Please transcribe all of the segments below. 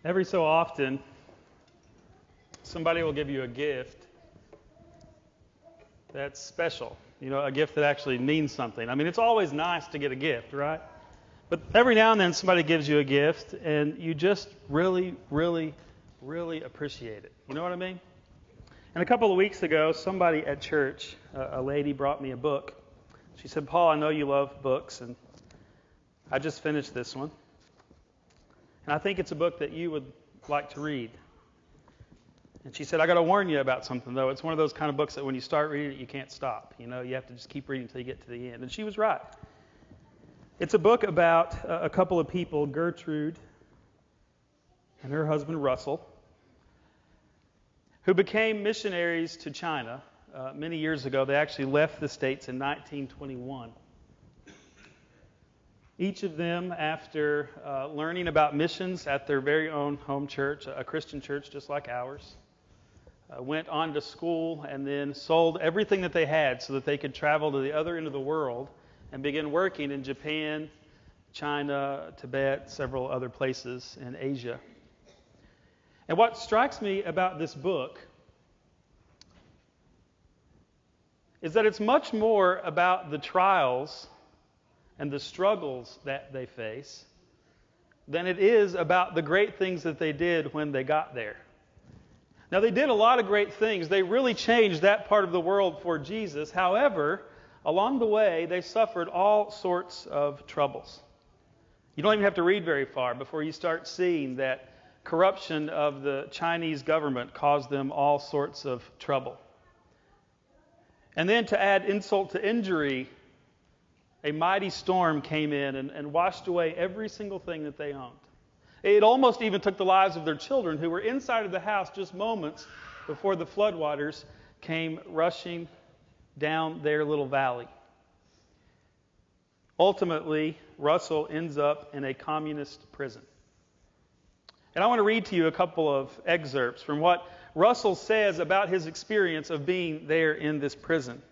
Every so often, somebody will give you a gift that's special, a gift that actually means something. I mean, it's always nice to get a gift, right? But every now and then somebody gives you a gift and you just really, really, really appreciate it. You know what I mean? And a couple of weeks ago, somebody at church, a lady brought me a book. She said, "Paul, I know you love books, and I just finished this one. And I think it's a book that you would like to read." And she said, "I got to warn you about something, though. It's one of those kind of books that when you start reading it, you can't stop. You have to just keep reading until you get to the end." And she was right. It's a book about a couple of people, Gertrude and her husband Russell, who became missionaries to China many years ago. They actually left the States in 1921. Each of them, after learning about missions at their very own home church, a Christian church just like ours, went on to school and then sold everything that they had so that they could travel to the other end of the world and begin working in Japan, China, Tibet, several other places in Asia. And what strikes me about this book is that it's much more about the trials and the struggles that they face than it is about the great things that they did when they got there. Now, they did a lot of great things. They really changed that part of the world for Jesus. However, along the way, they suffered all sorts of troubles. You don't even have to read very far before you start seeing that corruption of the Chinese government caused them all sorts of trouble. And then to add insult to injury, a mighty storm came in and washed away every single thing that they owned. It almost even took the lives of their children, who were inside of the house just moments before the floodwaters came rushing down their little valley. Ultimately, Russell ends up in a communist prison. And I want to read to you a couple of excerpts from what Russell says about his experience of being there in this prison.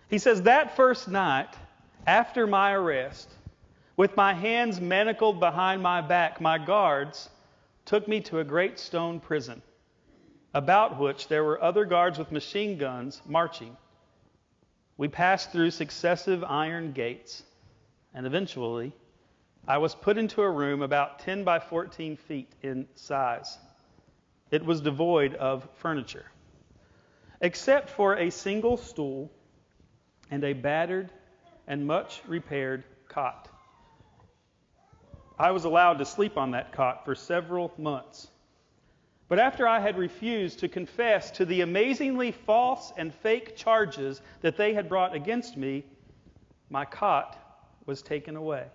He says, "That first night, after my arrest, with my hands manacled behind my back, my guards took me to a great stone prison, about which there were other guards with machine guns marching. We passed through successive iron gates, and eventually I was put into a room about 10 by 14 feet in size. It was devoid of furniture, except for a single stool and a battered and much repaired cot. I was allowed to sleep on that cot for several months. But after I had refused to confess to the amazingly false and fake charges that they had brought against me, my cot was taken away.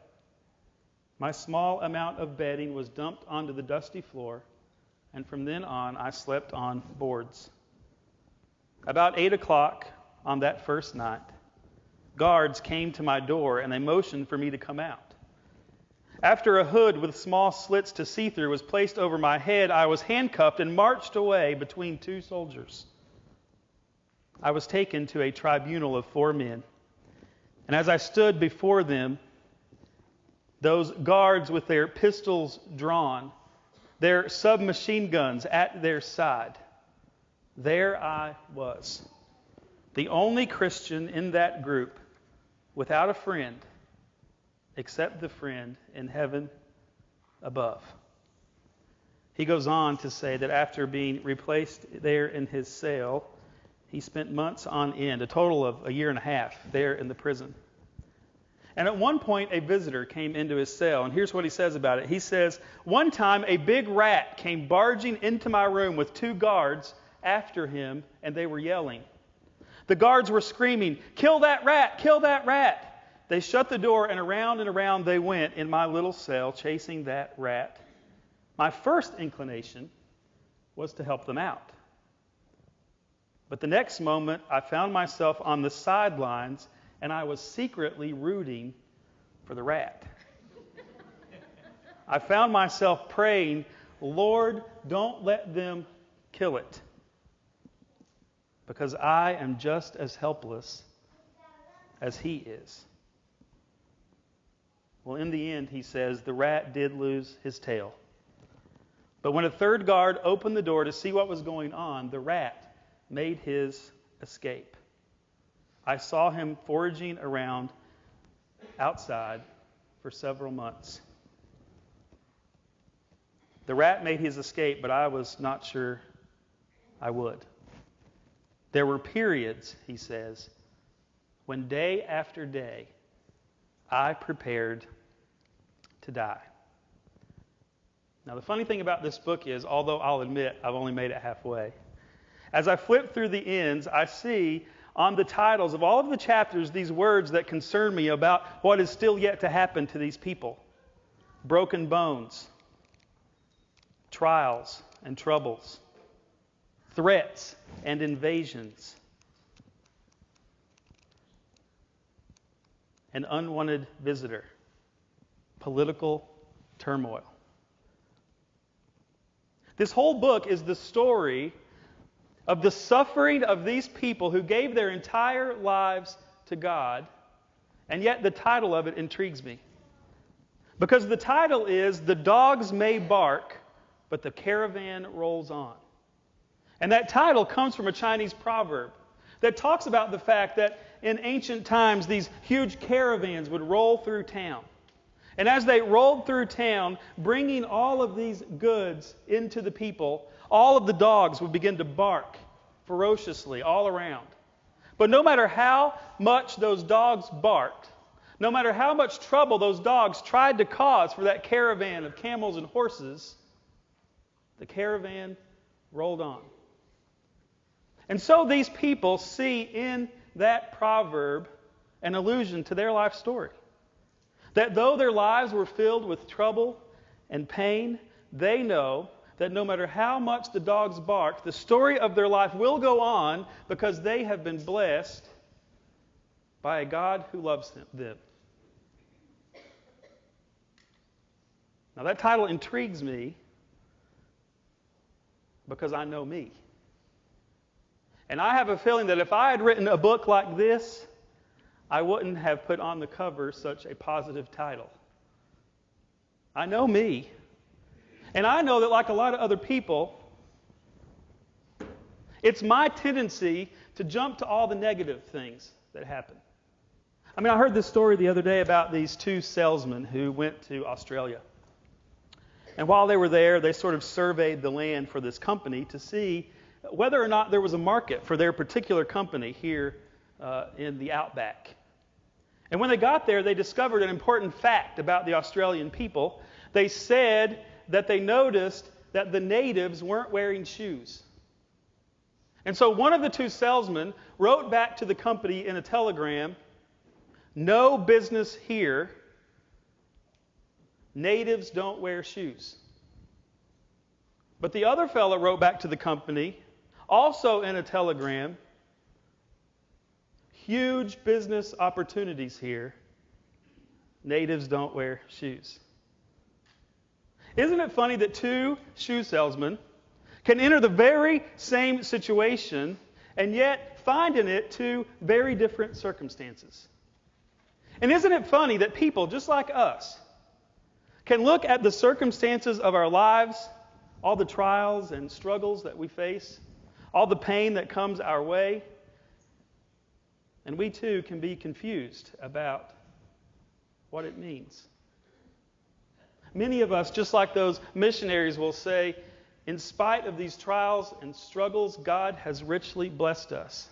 My small amount of bedding was dumped onto the dusty floor, and from then on I slept on boards. About 8 o'clock on that first night, guards came to my door and they motioned for me to come out. After a hood with small slits to see through was placed over my head, I was handcuffed and marched away between two soldiers. I was taken to a tribunal of 4 men, and as I stood before them, those guards with their pistols drawn, their submachine guns at their side, there I was, the only Christian in that group without a friend except the friend in heaven above." He goes on to say that after being replaced there in his cell, he spent months on end, a total of 1.5 years there in the prison. And at one point, a visitor came into his cell, and here's what he says about it. He says, "One time, a big rat came barging into my room with 2 guards after him, and they were yelling. The guards were screaming, 'Kill that rat! Kill that rat!' They shut the door, and around they went in my little cell, chasing that rat. My first inclination was to help them out. But the next moment, I found myself on the sidelines, and I was secretly rooting for the rat. I found myself praying, 'Lord, don't let them kill it, because I am just as helpless as he is.'" Well, in the end, he says, the rat did lose his tail. But when a third guard opened the door to see what was going on, the rat made his escape. I saw him foraging around outside for several months. The rat made his escape, but I was not sure I would. There were periods, he says, when day after day I prepared to die. Now, the funny thing about this book is, although I'll admit I've only made it halfway, as I flip through the ends, I see on the titles of all of the chapters these words that concern me about what is still yet to happen to these people. Broken bones, trials and troubles, threats and invasions, an unwanted visitor, political turmoil. This whole book is the story of the suffering of these people who gave their entire lives to God, and yet the title of it intrigues me. Because the title is, "The Dogs May Bark, but the Caravan Rolls On." And that title comes from a Chinese proverb that talks about the fact that in ancient times these huge caravans would roll through town. And as they rolled through town, bringing all of these goods into the people, all of the dogs would begin to bark ferociously all around. But no matter how much those dogs barked, no matter how much trouble those dogs tried to cause for that caravan of camels and horses, the caravan rolled on. And so these people see in that proverb an allusion to their life story. That though their lives were filled with trouble and pain, they know that no matter how much the dogs bark, the story of their life will go on because they have been blessed by a God who loves them. Now that title intrigues me because I know me. And I have a feeling that if I had written a book like this, I wouldn't have put on the cover such a positive title. I know me. And I know that, like a lot of other people, it's my tendency to jump to all the negative things that happen. I mean, I heard this story the other day about these two salesmen who went to Australia. And while they were there, they sort of surveyed the land for this company to see whether or not there was a market for their particular company here in the outback. And when they got there, they discovered an important fact about the Australian people. They said that they noticed that the natives weren't wearing shoes. And so one of the two salesmen wrote back to the company in a telegram, "No business here. Natives don't wear shoes." But the other fellow wrote back to the company, also in a telegram, "Huge business opportunities here. Natives don't wear shoes." Isn't it funny that two shoe salesmen can enter the very same situation and yet find in it two very different circumstances? And isn't it funny that people just like us can look at the circumstances of our lives, all the trials and struggles that we face, all the pain that comes our way, and we too can be confused about what it means. Many of us, just like those missionaries, will say, in spite of these trials and struggles, God has richly blessed us.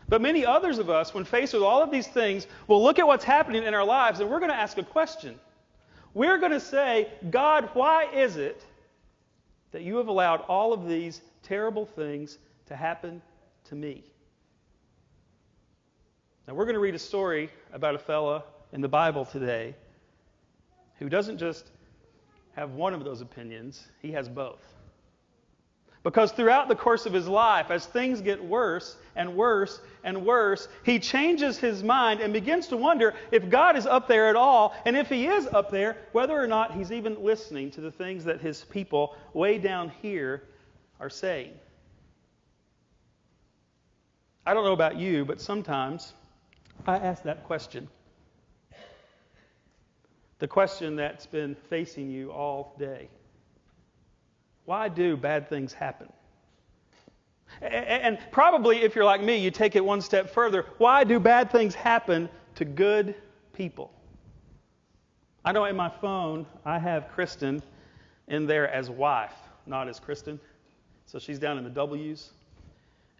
But many others of us, when faced with all of these things, will look at what's happening in our lives and we're going to ask a question. We're going to say, "God, why is it that you have allowed all of these terrible things to happen to me?" Now, we're going to read a story about a fella in the Bible today who doesn't just have one of those opinions, he has both. Because throughout the course of his life, as things get worse and worse and worse, he changes his mind and begins to wonder if God is up there at all, and if he is up there, whether or not he's even listening to the things that his people way down here are saying. I don't know about you, but sometimes I ask that question. The question that's been facing you all day. Why do bad things happen? And probably, if you're like me, you take it one step further. Why do bad things happen to good people? I know in my phone, I have Kristen in there as wife, not as Kristen. So she's down in the W's.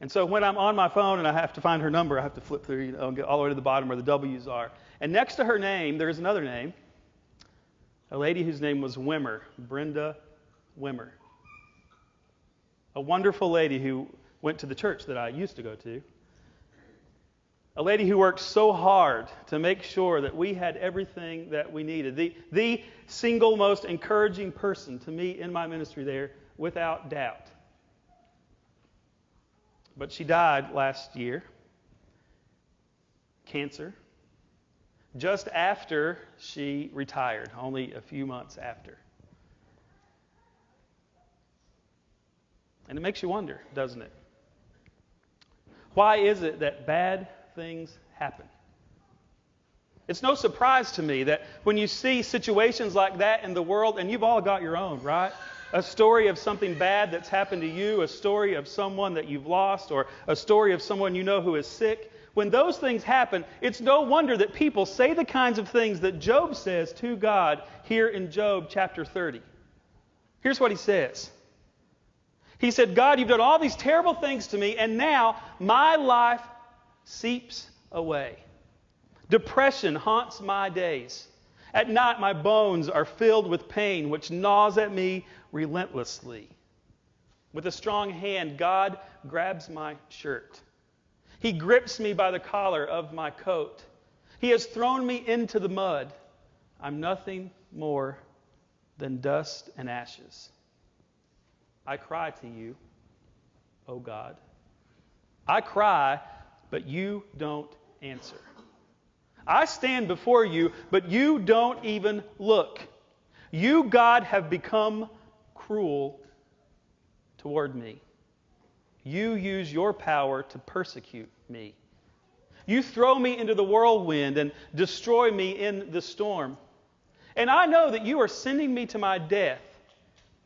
And so when I'm on my phone and I have to find her number, I have to flip through, and get all the way to the bottom where the W's are. And next to her name, there's another name. A lady whose name was Wimmer, Brenda Wimmer. A wonderful lady who went to the church that I used to go to. A lady who worked so hard to make sure that we had everything that we needed. The single most encouraging person to me in my ministry there, without doubt. But she died last year. Cancer. Just after she retired, only a few months after. And it makes you wonder, doesn't it? Why is it that bad things happen? It's no surprise to me that when you see situations like that in the world, and you've all got your own, right? A story of something bad that's happened to you, a story of someone that you've lost, or a story of someone you know who is sick. When those things happen, it's no wonder that people say the kinds of things that Job says to God here in Job chapter 30. Here's what he says. He said, God, you've done all these terrible things to me, and now my life seeps away. Depression haunts my days. At night my bones are filled with pain, which gnaws at me relentlessly. With a strong hand, God grabs my shirt. He grips me by the collar of my coat. He has thrown me into the mud. I'm nothing more than dust and ashes. I cry to you, O God. I cry, but you don't answer. I stand before you, but you don't even look. You, God, have become cruel toward me. You use your power to persecute me. You throw me into the whirlwind and destroy me in the storm. And I know that you are sending me to my death,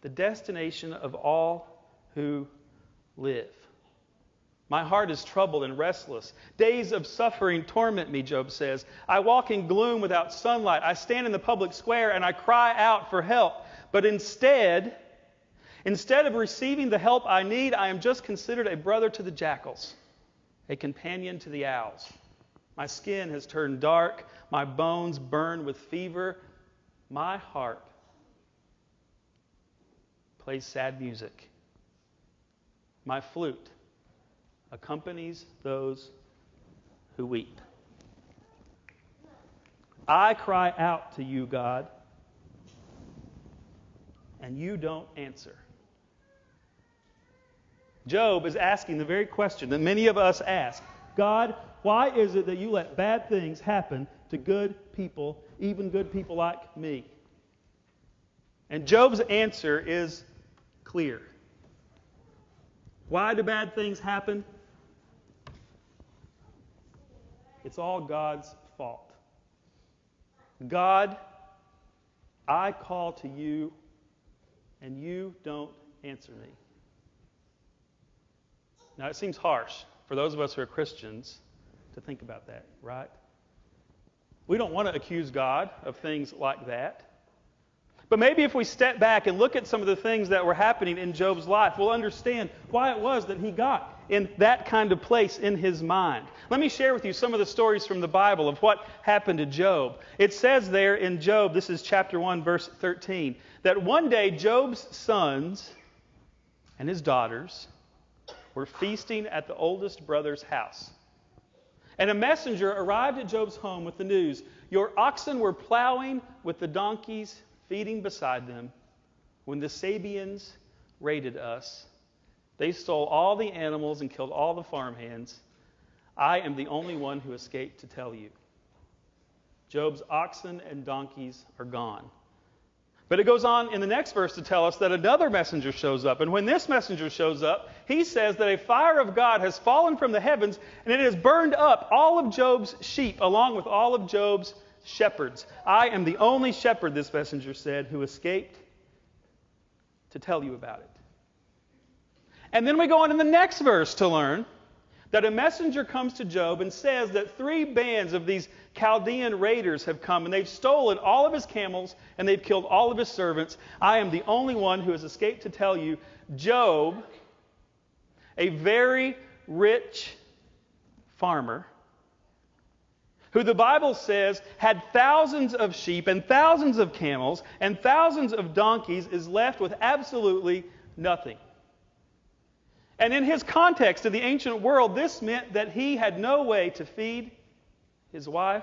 the destination of all who live. My heart is troubled and restless. Days of suffering torment me, Job says. I walk in gloom without sunlight. I stand in the public square and I cry out for help. But instead of receiving the help I need, I am just considered a brother to the jackals, a companion to the owls. My skin has turned dark. My bones burn with fever. My harp plays sad music. My flute accompanies those who weep. I cry out to you, God, and you don't answer. Job is asking the very question that many of us ask. God, why is it that you let bad things happen to good people, even good people like me? And Job's answer is clear. Why do bad things happen? It's all God's fault. God, I call to you, and you don't answer me. Now, it seems harsh for those of us who are Christians to think about that, right? We don't want to accuse God of things like that. But maybe if we step back and look at some of the things that were happening in Job's life, we'll understand why it was that he got in that kind of place in his mind. Let me share with you some of the stories from the Bible of what happened to Job. It says there in Job, this is chapter 1, verse 13, that one day Job's sons and his daughters were feasting at the oldest brother's house. And a messenger arrived at Job's home with the news, your oxen were plowing with the donkeys feeding beside them when the Sabeans raided us. They stole all the animals and killed all the farmhands. I am the only one who escaped to tell you. Job's oxen and donkeys are gone. But it goes on in the next verse to tell us that another messenger shows up. And when this messenger shows up, he says that a fire of God has fallen from the heavens and it has burned up all of Job's sheep along with all of Job's shepherds. I am the only shepherd, this messenger said, who escaped to tell you about it. And then we go on in the next verse to learn that a messenger comes to Job and says that 3 bands of these Chaldean raiders have come and they've stolen all of his camels and they've killed all of his servants. I am the only one who has escaped to tell you. Job, a very rich farmer, who the Bible says had thousands of sheep and thousands of camels and thousands of donkeys, is left with absolutely nothing. And in his context of the ancient world, this meant that he had no way to feed his wife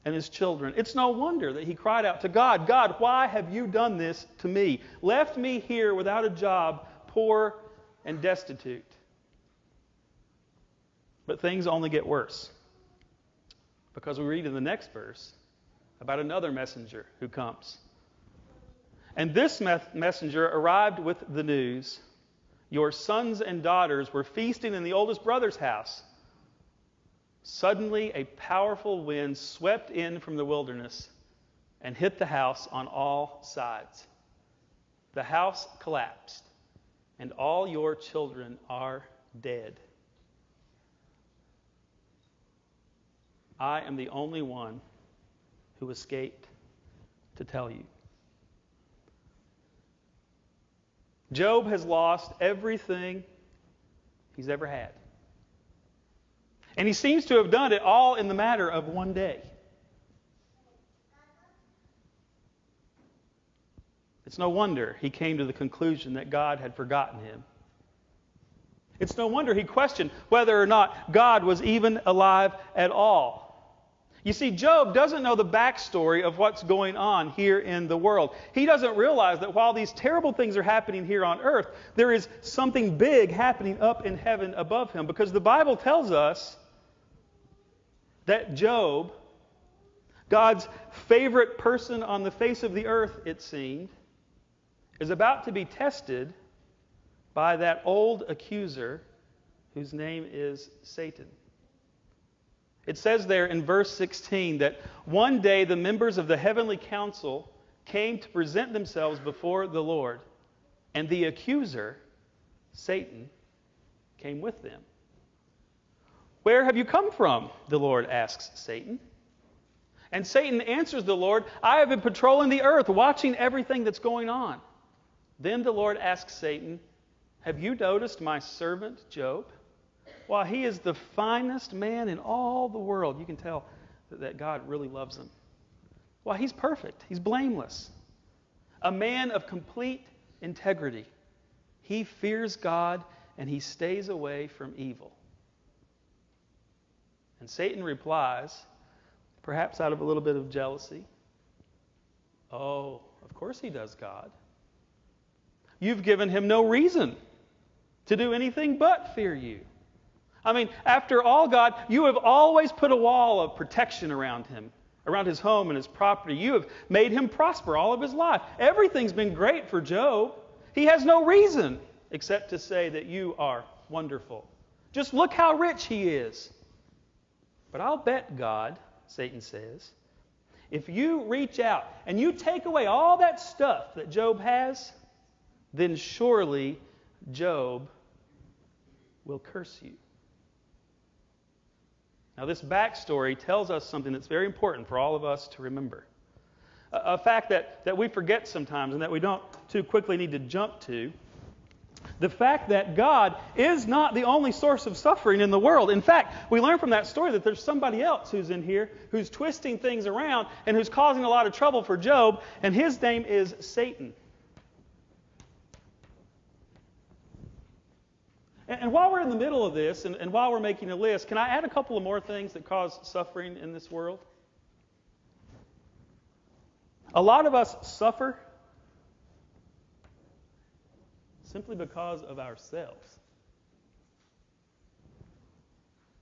and his children. It's no wonder that he cried out to God, God, why have you done this to me? Left me here without a job, poor and destitute. But things only get worse. Because we read in the next verse about another messenger who comes. And this messenger arrived with the news, your sons and daughters were feasting in the oldest brother's house. Suddenly a powerful wind swept in from the wilderness and hit the house on all sides. The house collapsed, and all your children are dead. I am the only one who escaped to tell you. Job has lost everything he's ever had. And he seems to have done it all in the matter of one day. It's no wonder he came to the conclusion that God had forgotten him. It's no wonder he questioned whether or not God was even alive at all. You see, Job doesn't know the backstory of what's going on here in the world. He doesn't realize that while these terrible things are happening here on earth, there is something big happening up in heaven above him. Because the Bible tells us that Job, God's favorite person on the face of the earth, it seemed, is about to be tested by that old accuser whose name is Satan. It says there in verse 16 that one day the members of the heavenly council came to present themselves before the Lord, and the accuser, Satan, came with them. Where have you come from? The Lord asks Satan. And Satan answers the Lord, I have been patrolling the earth, watching everything that's going on. Then the Lord asks Satan, have you noticed my servant Job? Why, he is the finest man in all the world. You can tell that God really loves him. Why, he's perfect. He's blameless. A man of complete integrity. He fears God and he stays away from evil. And Satan replies, perhaps out of a little bit of jealousy, oh, of course he does, God. You've given him no reason to do anything but fear you. I mean, after all, God, you have always put a wall of protection around him, around his home and his property. You have made him prosper all of his life. Everything's been great for Job. He has no reason except to say that you are wonderful. Just look how rich he is. But I'll bet, God, Satan says, if you reach out and you take away all that stuff that Job has, then surely Job will curse you. Now, this backstory tells us something that's very important for all of us to remember. A fact that we forget sometimes and that we don't too quickly need to jump to. The fact that God is not the only source of suffering in the world. In fact, we learn from that story that there's somebody else who's in here who's twisting things around and who's causing a lot of trouble for Job, and his name is Satan. And while we're in the middle of this, and while we're making a list, can I add a couple of more things that cause suffering in this world? A lot of us suffer simply because of ourselves.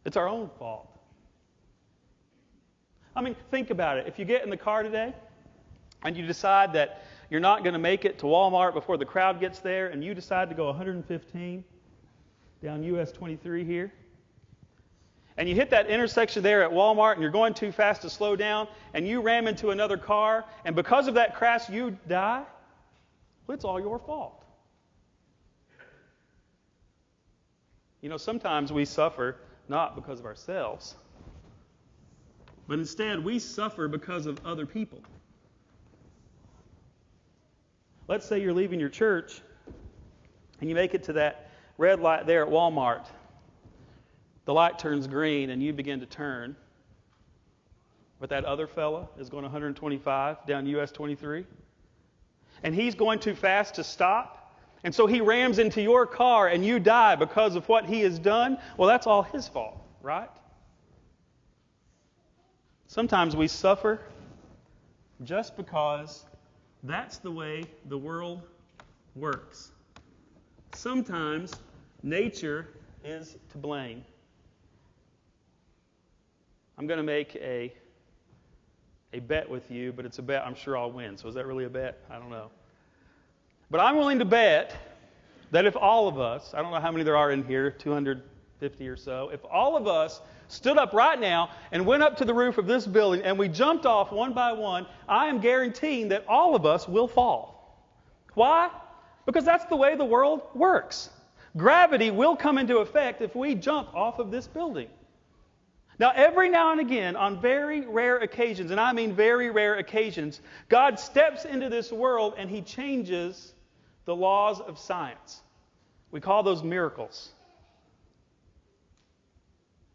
It's our own fault. I mean, think about it. If you get in the car today and you decide that you're not going to make it to Walmart before the crowd gets there, and you decide to go 115 down US 23 here, and you hit that intersection there at Walmart and you're going too fast to slow down and you ram into another car, and because of that crash you die, Well, it's all your fault. You know, sometimes we suffer not because of ourselves, but instead we suffer because of other people. Let's say you're leaving your church and you make it to that red light there at Walmart. The light turns green and you begin to turn. But that other fella is going 125 down US 23. And he's going too fast to stop. And so he rams into your car and you die because of what he has done. Well, that's all his fault, right? Sometimes we suffer just because that's the way the world works. Sometimes nature is to blame. I'm going to make a bet with you, but it's a bet I'm sure I'll win. So is that really a bet? I don't know. But I'm willing to bet that if all of us, I don't know how many there are in here, 250 or so, if all of us stood up right now and went up to the roof of this building and we jumped off one by one, I am guaranteeing that all of us will fall. Why? Because that's the way the world works. Gravity will come into effect if we jump off of this building. Now, every now and again, on very rare occasions, and I mean very rare occasions, God steps into this world and He changes the laws of science. We call those miracles.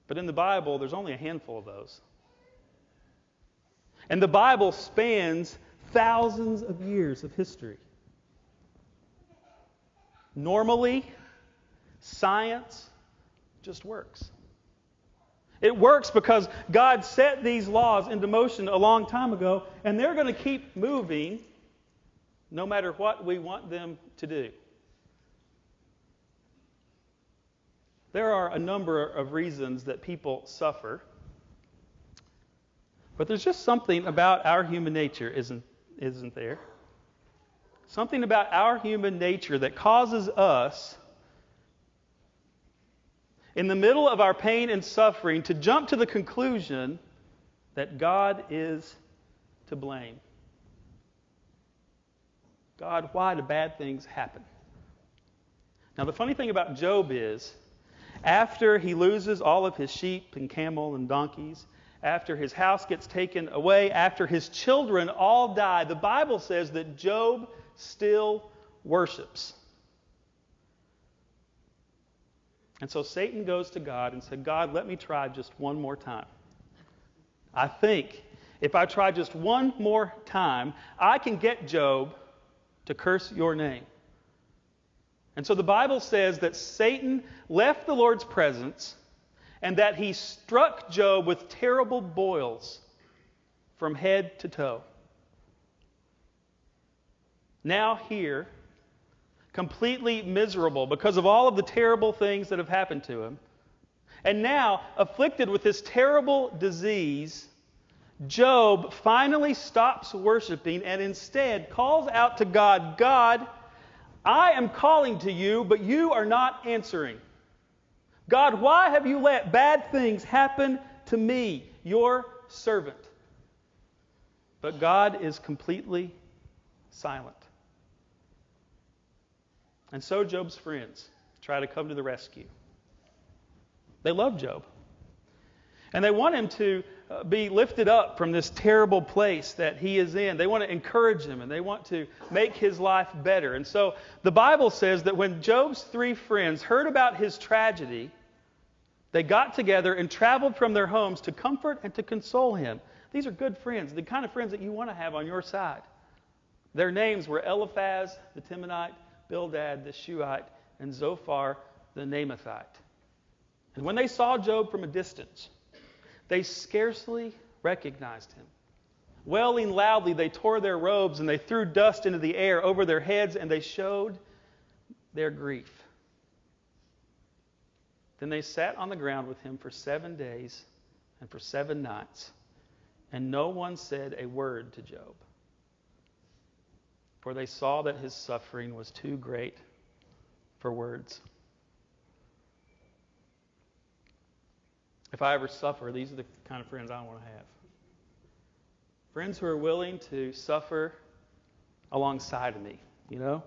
But in the Bible, there's only a handful of those. And the Bible spans thousands of years of history. Normally, science just works. It works because God set these laws into motion a long time ago, and they're going to keep moving no matter what we want them to do. There are a number of reasons that people suffer, but there's just something about our human nature, isn't there? Something about our human nature that causes us, in the middle of our pain and suffering, to jump to the conclusion that God is to blame. God, why do bad things happen? Now, the funny thing about Job is, after he loses all of his sheep and camel and donkeys, after his house gets taken away, after his children all die, the Bible says that Job still worships. And so Satan goes to God and said, God, let me try just one more time. I think if I try just one more time, I can get Job to curse your name. And so the Bible says that Satan left the Lord's presence and that he struck Job with terrible boils from head to toe. Now here, completely miserable because of all of the terrible things that have happened to him, and now afflicted with this terrible disease, Job finally stops worshiping and instead calls out to God, God, I am calling to you, but you are not answering. God, why have you let bad things happen to me, your servant? But God is completely silent. And so Job's friends try to come to the rescue. They love Job. And they want him to be lifted up from this terrible place that he is in. They want to encourage him and they want to make his life better. And so the Bible says that when Job's three friends heard about his tragedy, they got together and traveled from their homes to comfort and to console him. These are good friends, the kind of friends that you want to have on your side. Their names were Eliphaz the Temanite, Bildad the Shuhite, and Zophar the Naamathite. And when they saw Job from a distance, they scarcely recognized him. Wailing loudly, they tore their robes and they threw dust into the air over their heads, and they showed their grief. Then they sat on the ground with him for 7 days and for 7 nights, and no one said a word to Job, for they saw that his suffering was too great for words. If I ever suffer, these are the kind of friends I want to have. Friends who are willing to suffer alongside of me. who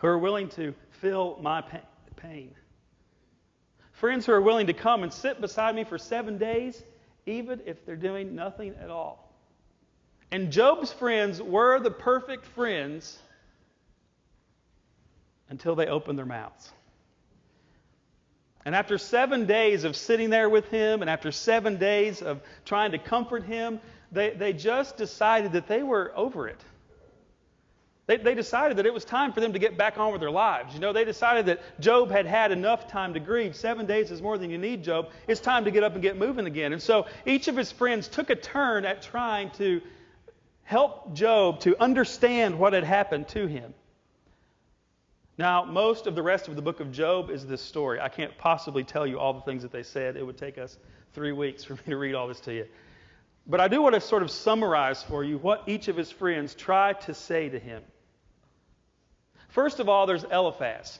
are willing to feel my pain. Friends who are willing to come and sit beside me for 7 days, even if they're doing nothing at all. And Job's friends were the perfect friends until they opened their mouths. And after 7 days of sitting there with him, and after 7 days of trying to comfort him, they just decided that they were over it. They decided that it was time for them to get back on with their lives. They decided that Job had had enough time to grieve. 7 days is more than you need, Job. It's time to get up and get moving again. And so each of his friends took a turn at trying to help Job to understand what had happened to him. Now, most of the rest of the book of Job is this story. I can't possibly tell you all the things that they said. It would take us 3 weeks for me to read all this to you. But I do want to sort of summarize for you what each of his friends tried to say to him. First of all, there's Eliphaz,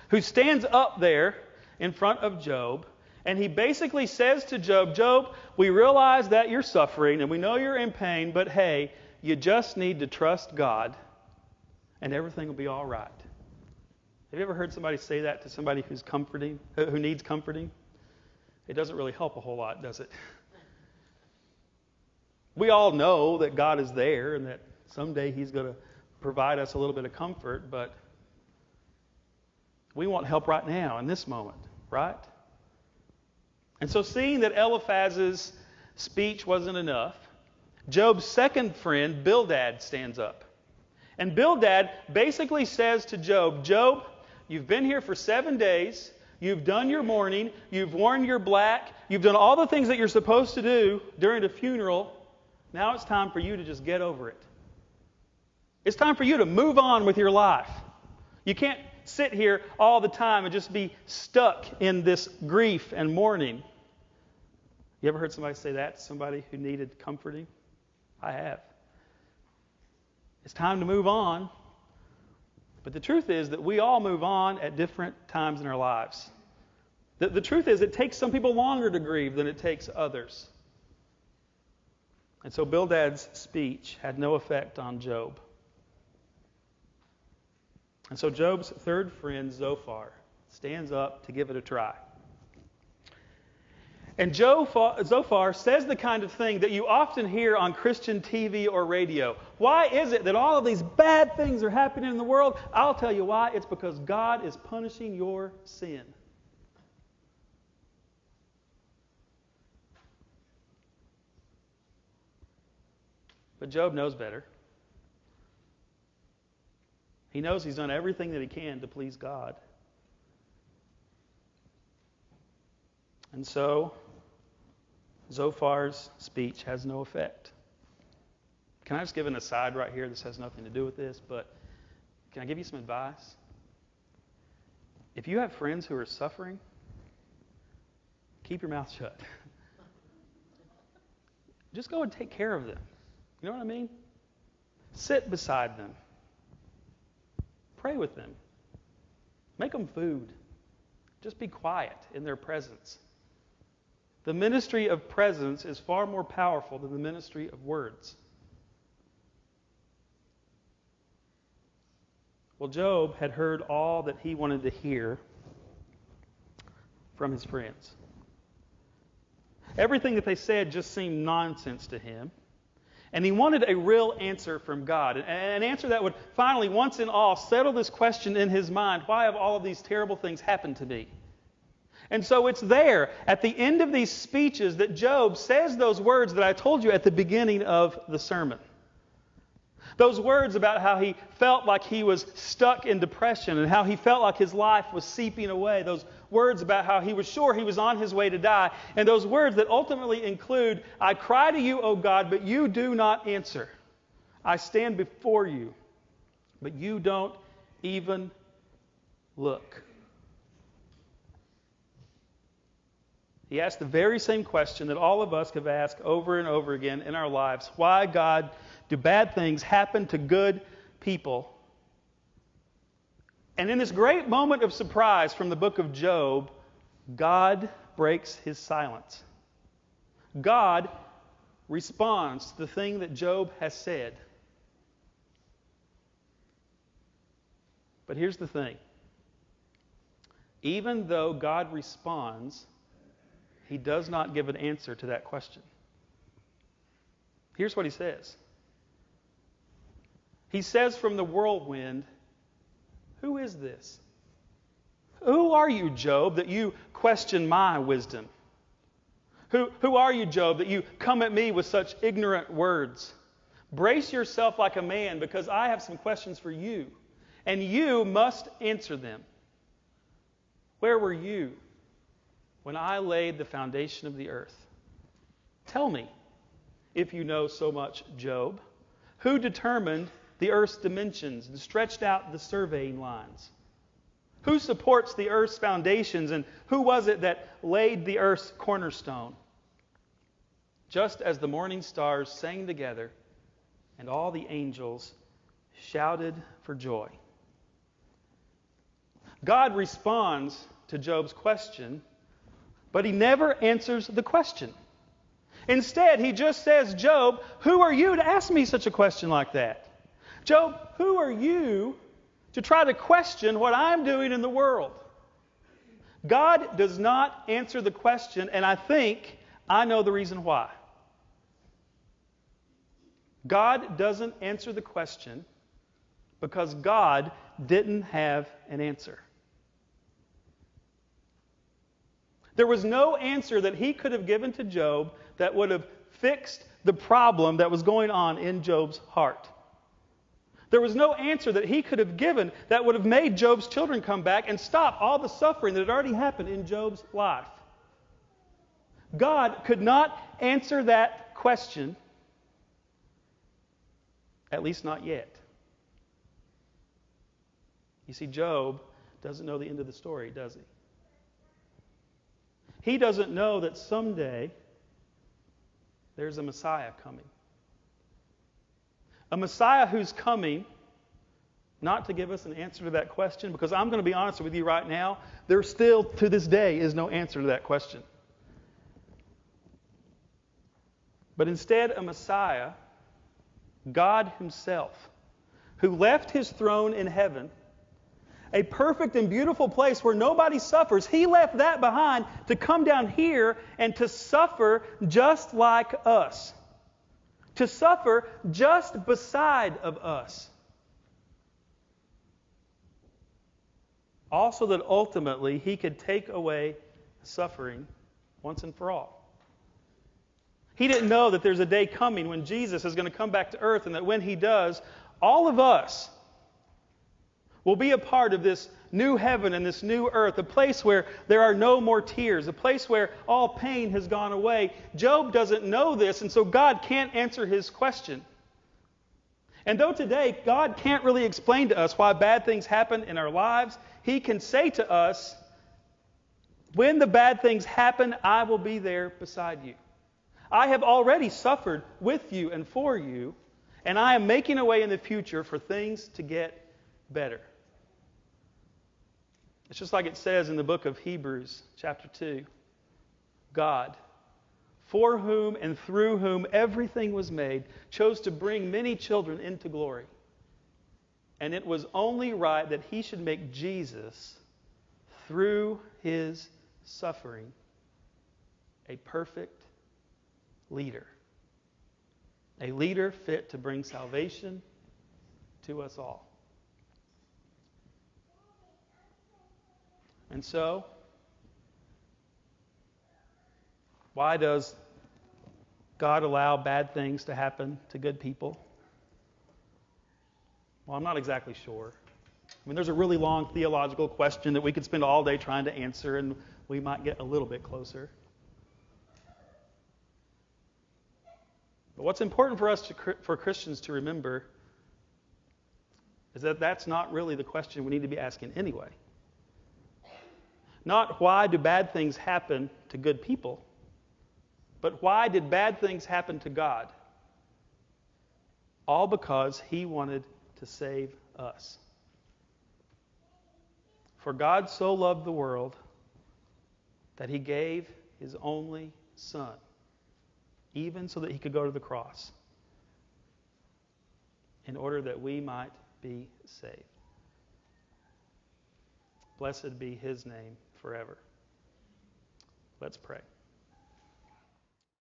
who stands up there in front of Job, and he basically says to Job, Job, we realize that you're suffering, and we know you're in pain, but hey, you just need to trust God, and everything will be all right. Have you ever heard somebody say that to somebody who needs comforting? It doesn't really help a whole lot, does it? We all know that God is there and that someday He's going to provide us a little bit of comfort, but we want help right now in this moment, right? And so seeing that Eliphaz's speech wasn't enough, Job's second friend, Bildad, stands up. And Bildad basically says to Job, Job, you've been here for 7 days. You've done your mourning. You've worn your black. You've done all the things that you're supposed to do during a funeral. Now it's time for you to just get over it. It's time for you to move on with your life. You can't sit here all the time and just be stuck in this grief and mourning. You ever heard somebody say that to somebody who needed comforting? I have. It's time to move on. But the truth is that we all move on at different times in our lives. The truth is it takes some people longer to grieve than it takes others. And so Bildad's speech had no effect on Job. And so Job's third friend, Zophar, stands up to give it a try. And Zophar says the kind of thing that you often hear on Christian TV or radio. Why is it that all of these bad things are happening in the world? I'll tell you why. It's because God is punishing your sin. But Job knows better. He knows he's done everything that he can to please God. And so Zophar's speech has no effect. Can I just give an aside right here? This has nothing to do with this, but can I give you some advice? If you have friends who are suffering, keep your mouth shut. Just go and take care of them. You know what I mean? Sit beside them. Pray with them. Make them food. Just be quiet in their presence. The ministry of presence is far more powerful than the ministry of words. Well, Job had heard all that he wanted to hear from his friends. Everything that they said just seemed nonsense to him. And he wanted a real answer from God. An answer that would finally, once and all, settle this question in his mind. Why have all of these terrible things happened to me? And so it's there, at the end of these speeches, that Job says those words that I told you at the beginning of the sermon. Those words about how he felt like he was stuck in depression and how he felt like his life was seeping away. Those words about how he was sure he was on his way to die. And those words that ultimately include, I cry to you, O God, but you do not answer. I stand before you, but you don't even look. He asked the very same question that all of us have asked over and over again in our lives. Why, God, do bad things happen to good people? And in this great moment of surprise from the book of Job, God breaks his silence. God responds to the thing that Job has said. But here's the thing. Even though God responds, he does not give an answer to that question. Here's what he says. He says from the whirlwind, "Who is this? Who are you, Job, that you question my wisdom? Who are you, Job, that you come at me with such ignorant words? Brace yourself like a man, because I have some questions for you, and you must answer them. Where were you when I laid the foundation of the earth? Tell me, if you know so much, Job, who determined the earth's dimensions and stretched out the surveying lines? Who supports the earth's foundations, and who was it that laid the earth's cornerstone? Just as the morning stars sang together and all the angels shouted for joy." God responds to Job's question, but he never answers the question. Instead, he just says, "Job, who are you to ask me such a question like that? Job, who are you to try to question what I'm doing in the world?" God does not answer the question, and I think I know the reason why. God doesn't answer the question because God didn't have an answer. There was no answer that he could have given to Job that would have fixed the problem that was going on in Job's heart. There was no answer that he could have given that would have made Job's children come back and stop all the suffering that had already happened in Job's life. God could not answer that question, at least not yet. You see, Job doesn't know the end of the story, does he? He doesn't know that someday there's a Messiah coming. A Messiah who's coming not to give us an answer to that question, because I'm going to be honest with you right now, there still to this day is no answer to that question. But instead, a Messiah, God himself, who left his throne in heaven, a perfect and beautiful place where nobody suffers. He left that behind to come down here and to suffer just like us. To suffer just beside of us. Also that ultimately he could take away suffering once and for all. He didn't know that there's a day coming when Jesus is going to come back to earth, and that when he does, all of us will be a part of this new heaven and this new earth, a place where there are no more tears, a place where all pain has gone away. Job doesn't know this, and so God can't answer his question. And though today God can't really explain to us why bad things happen in our lives, he can say to us, when the bad things happen, I will be there beside you. I have already suffered with you and for you, and I am making a way in the future for things to get better. It's just like it says in the book of Hebrews, chapter 2. God, for whom and through whom everything was made, chose to bring many children into glory. And it was only right that he should make Jesus, through his suffering, a perfect leader. A leader fit to bring salvation to us all. And so, why does God allow bad things to happen to good people? Well, I'm not exactly sure. I mean, there's a really long theological question that we could spend all day trying to answer, and we might get a little bit closer. But what's important for us, for Christians to remember, is that that's not really the question we need to be asking anyway. Not why do bad things happen to good people, but why did bad things happen to God? All because he wanted to save us. For God so loved the world that he gave his only Son, even so that he could go to the cross, in order that we might be saved. Blessed be his name forever. Let's pray.